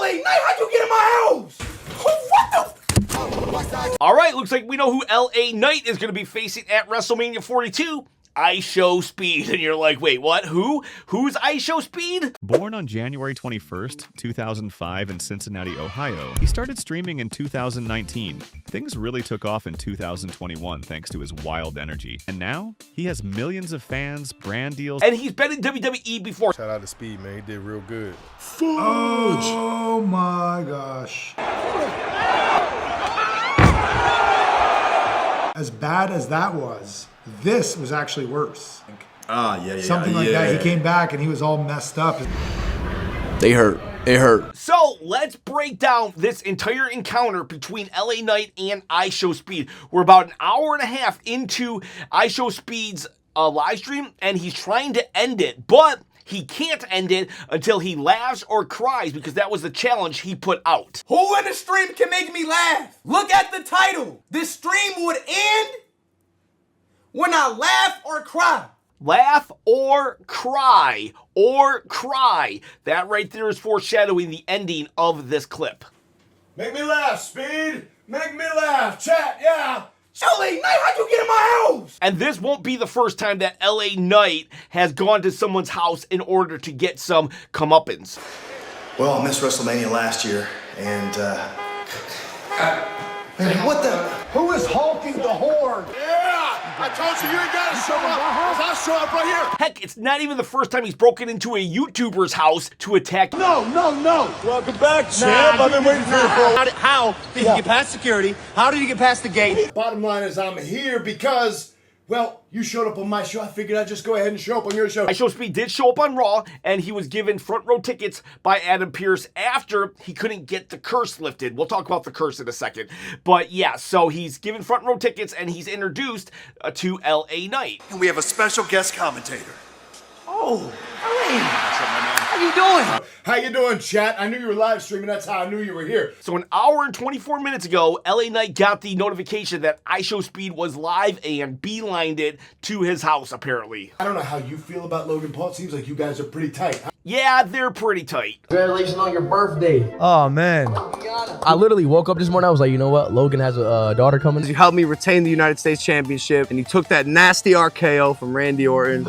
LA Knight, how'd you get in my house? What the? All right, looks like we know who LA Knight is going to be facing at WrestleMania 42. IShowSpeed. And you're like, wait, what? Who? Who's IShowSpeed? Born on January 21st, 2005 in Cincinnati, Ohio, he started streaming in 2019. Things really took off in 2021 thanks to his wild energy. And now, he has millions of fans, brand deals, And he's been in WWE before. Shout out to Speed, man. He did real good. Oh my gosh. As bad as that was, this was actually worse. Something like that. He came back and he was all messed up. They hurt. It hurt. So let's break down this entire encounter between LA Knight and IShowSpeed. We're about an hour and a half into IShowSpeed's live stream, and he's trying to end it, but he can't end it until he laughs or cries, because that was the challenge he put out. Who in the stream can make me laugh? Look at the title. This stream would end when I laugh or cry. Laugh or cry, or cry. That right there is foreshadowing the ending of this clip. Make me laugh, Speed. Make me laugh. Chat, yeah. LA Knight, how'd you get in my house? And this won't be the first time that LA Knight has gone to someone's house in order to get some comeuppance. Well, I missed WrestleMania last year, and what the? Who is hulking the horde? Yeah. I told you ain't got to show up. 'Cause I'll show up right here. Heck, it's not even the first time he's broken into a YouTuber's house to attack. No. Welcome back, champ. I've been waiting for you for a while. How did he get past security? How did he get past the gate? Bottom line is I'm here because, well, you showed up on my show. I figured I'd just go ahead and show up on your show. IShowSpeed did show up on Raw, and he was given front row tickets by Adam Pearce after he couldn't get the curse lifted. We'll talk about the curse in a second. But yeah, so he's given front row tickets, and he's introduced to LA Knight. And we have a special guest commentator. Oh, how you doing? How you doing, chat? I knew you were live streaming. That's how I knew you were here. So an hour and 24 minutes ago, LA Knight got the notification that IShowSpeed was live and beelined it to his house, apparently. I don't know how you feel about Logan Paul. It seems like you guys are pretty tight. Yeah, they're pretty tight. Congratulations on your birthday. Oh, man. I literally woke up this morning. I was like, you know what? Logan has a daughter coming. You helped me retain the United States Championship, and you took that nasty RKO from Randy Orton.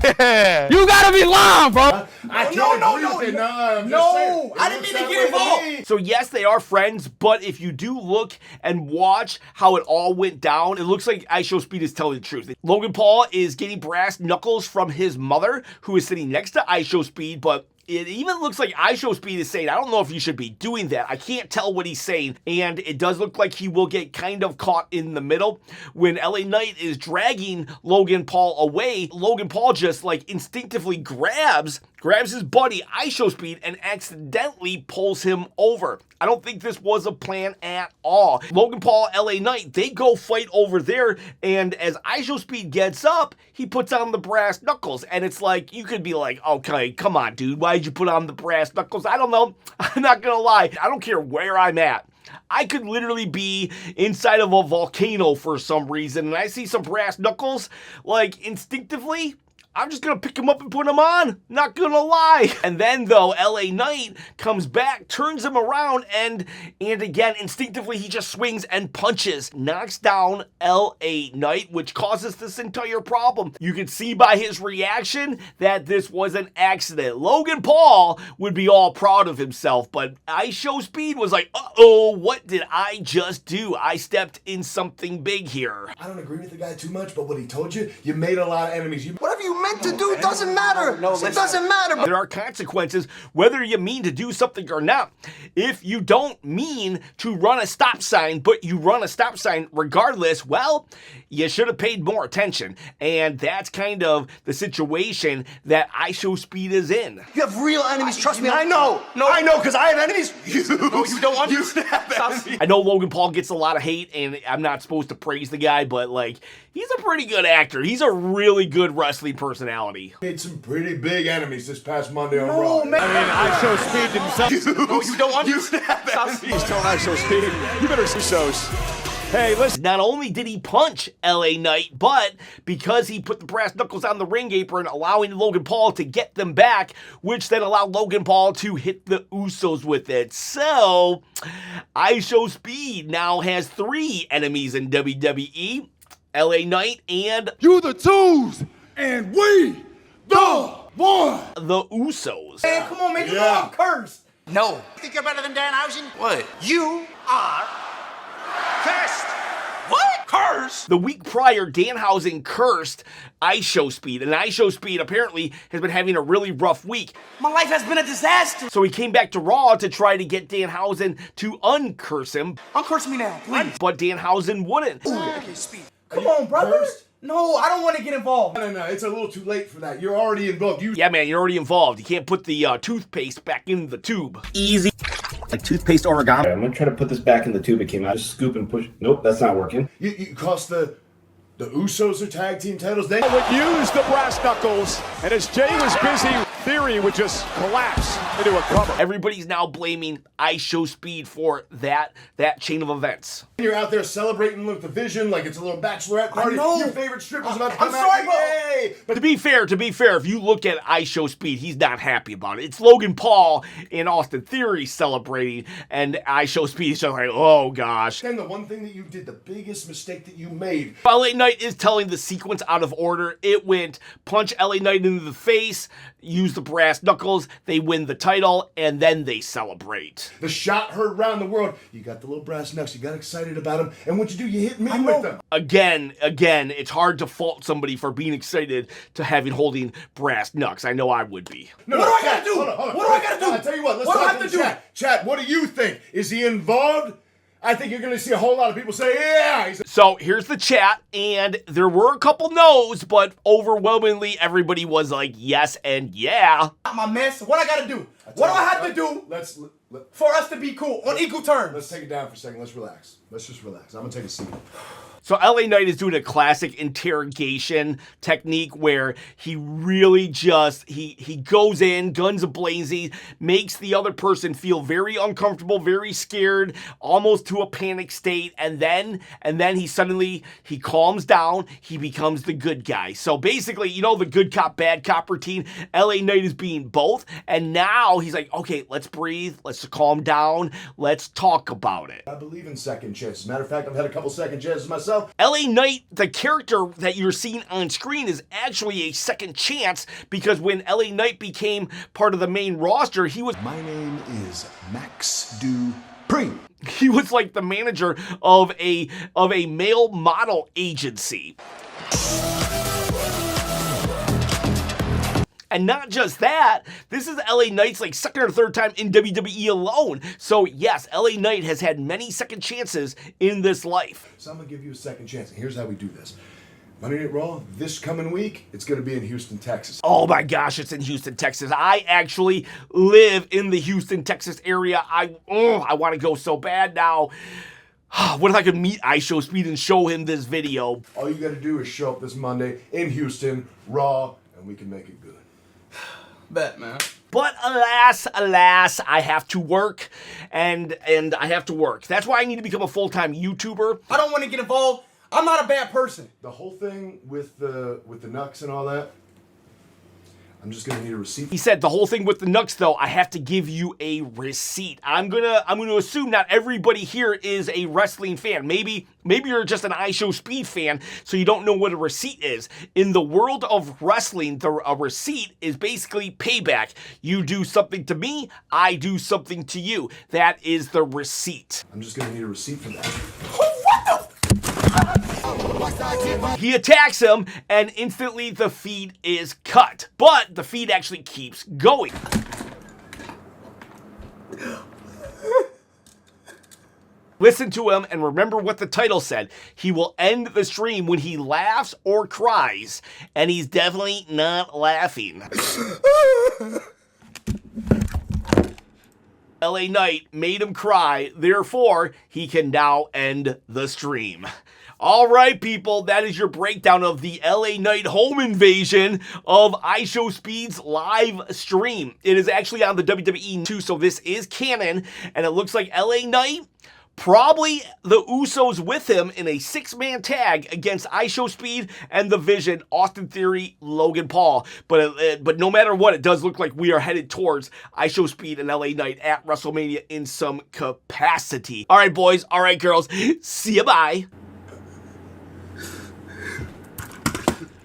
Yeah. You gotta be lying, bro. I can't agree with it. No, I didn't mean to get involved. So yes, they are friends, but if you do look and watch how it all went down, it looks like IShowSpeed is telling the truth. Logan Paul is getting brass knuckles from his mother, who is sitting next to IShowSpeed, but it even looks like IShowSpeed is saying, I don't know if you should be doing that. I can't tell what he's saying. And it does look like he will get kind of caught in the middle. When LA Knight is dragging Logan Paul away, Logan Paul just like instinctively grabs his buddy IShowSpeed and accidentally pulls him over. I don't think this was a plan at all. Logan Paul, LA Knight, they go fight over there, and as IShowSpeed gets up, he puts on the brass knuckles, and it's like, you could be like, okay, come on, dude, why'd you put on the brass knuckles? I don't know. I'm not gonna lie. I don't care where I'm at. I could literally be inside of a volcano for some reason, and I see some brass knuckles, like, instinctively, I'm just gonna pick him up and put him on. Not gonna lie. And then though, LA Knight comes back, turns him around, and again, instinctively, he just swings and punches, knocks down LA Knight, which causes this entire problem. You can see by his reaction that this was an accident. Logan Paul would be all proud of himself, but IShowSpeed was like, uh-oh, what did I just do? I stepped in something big here. I don't agree with the guy too much, but what he told you, you made a lot of enemies. Whatever you meant to do doesn't matter. It doesn't matter. There are consequences whether you mean to do something or not. If you don't mean to run a stop sign, but you run a stop sign regardless, well, you should have paid more attention. And that's kind of the situation that IShowSpeed is in. You have real enemies. Trust me. I know. I know, because I have enemies. No, you don't understand. I know Logan Paul gets a lot of hate, and I'm not supposed to praise the guy, but like, he's a pretty good actor. He's a really good wrestling personality. Made some pretty big enemies this past Monday on Raw. man. I mean, IShowSpeed himself. No, you don't understand. He's telling IShowSpeed, you better see shows. Hey, listen. Not only did he punch LA Knight, but because he put the brass knuckles on the ring apron, allowing Logan Paul to get them back, which then allowed Logan Paul to hit the Usos with it. So, IShowSpeed now has 3 enemies in WWE. LA Knight and You the twos, and we the one. the Usos. Man, come on, man. You know I'm cursed. No. Think you're better than Danhausen? What? You are cursed. What? Cursed? The week prior, Danhausen cursed IShowSpeed, and IShowSpeed apparently has been having a really rough week. My life has been a disaster. So he came back to Raw to try to get Danhausen to uncurse him, Uncurse me now, please. but Danhausen wouldn't. Okay, speed. Come on, brother. cursed? No, I don't want to get involved. No, it's a little too late for that. You're already involved. Yeah, man, you're already involved. You can't put the toothpaste back in the tube. Easy. Like toothpaste origami. I'm gonna try to put this back in the tube it came out. Just scoop and push. Nope, that's not working. You cost the Usos are tag team titles. They would use the brass knuckles, and as Jay was busy, Theory would just collapse into a cover. Everybody's now blaming IShowSpeed for that chain of events. You're out there celebrating with the vision like it's a little bachelorette party. I know. Your favorite stripper's about to come I'm out. sorry, bro. Yay! But to be fair, if you look at IShowSpeed, he's not happy about it. It's Logan Paul and Austin Theory celebrating, and IShowSpeed is just like, oh gosh. And the one thing that you did, the biggest mistake that you made. LA Knight is telling the sequence out of order. It went punch LA Knight into the face, use the brass knuckles, they win the title, and then they celebrate. The shot heard around the world. You got the little brass knucks. You got excited about them. And what you do, you hit me with them. Again, it's hard to fault somebody for being excited to holding brass knucks. I know I would be. No, What do I Chad, gotta do? hold on. What do I gotta do? I tell you what, let's What do I talk have to to do? Chad. Chad, what do you think? Is he involved? I think you're going to see a whole lot of people say, yeah. So here's the chat, and there were a couple no's, but overwhelmingly everybody was like yes and yeah. My mess. What I gotta do? What do I have to do for us to be cool on equal terms? Let's take it down for a second. Let's relax. Let's just relax. I'm going to take a seat. So LA Knight is doing a classic interrogation technique where he really just, he goes in, guns a-blazing, makes the other person feel very uncomfortable, very scared, almost to a panic state, and then he calms down, he becomes the good guy. So basically, you know the good cop, bad cop routine, LA Knight is being both, and now he's like, okay, let's breathe, let's calm down, let's talk about it. I believe in second chances. Matter of fact, I've had a couple second chances myself. LA Knight, the character that you're seeing on screen, is actually a second chance because when LA Knight became part of the main roster, he was... My name is Max Dupree. He was like the manager of a male model agency. And not just that, this is LA Knight's like second or third time in WWE alone. So yes, LA Knight has had many second chances in this life. So I'm going to give you a second chance. And here's how we do this. Monday Night Raw, this coming week, it's going to be in Houston, Texas. Oh my gosh, it's in Houston, Texas. I actually live in the Houston, Texas area. I want to go so bad now. What if I could meet IShowSpeed and show him this video? All you got to do is show up this Monday in Houston, Raw, and we can make it good. Bet, man. But alas, I have to work, and I have to work. That's why I need to become a full-time YouTuber. I don't want to get involved. I'm not a bad person. The whole thing with the knucks and all that, I'm just gonna need a receipt. He said the whole thing with the knucks, though, I have to give you a receipt. I'm gonna assume not everybody here is a wrestling fan. Maybe you're just an IShowSpeed fan, so you don't know what a receipt is. In the world of wrestling, a receipt is basically payback. You do something to me, I do something to you. That is the receipt. I'm just gonna need a receipt for that. What the? He attacks him, and instantly the feed is cut. But the feed actually keeps going. Listen to him and remember what the title said. He will end the stream when he laughs or cries, and he's definitely not laughing. LA Knight made him cry, therefore he can now end the stream. All right, people, that is your breakdown of the LA Knight home invasion of IShowSpeed's live stream. It is actually on the WWE too, so this is canon, and it looks like LA Knight Probably the Usos with him in a 6-man tag against IShowSpeed and The Vision, Austin Theory, Logan Paul. But no matter what, it does look like we are headed towards IShowSpeed and LA Knight at WrestleMania in some capacity. All right, boys. All right, girls. See ya, bye.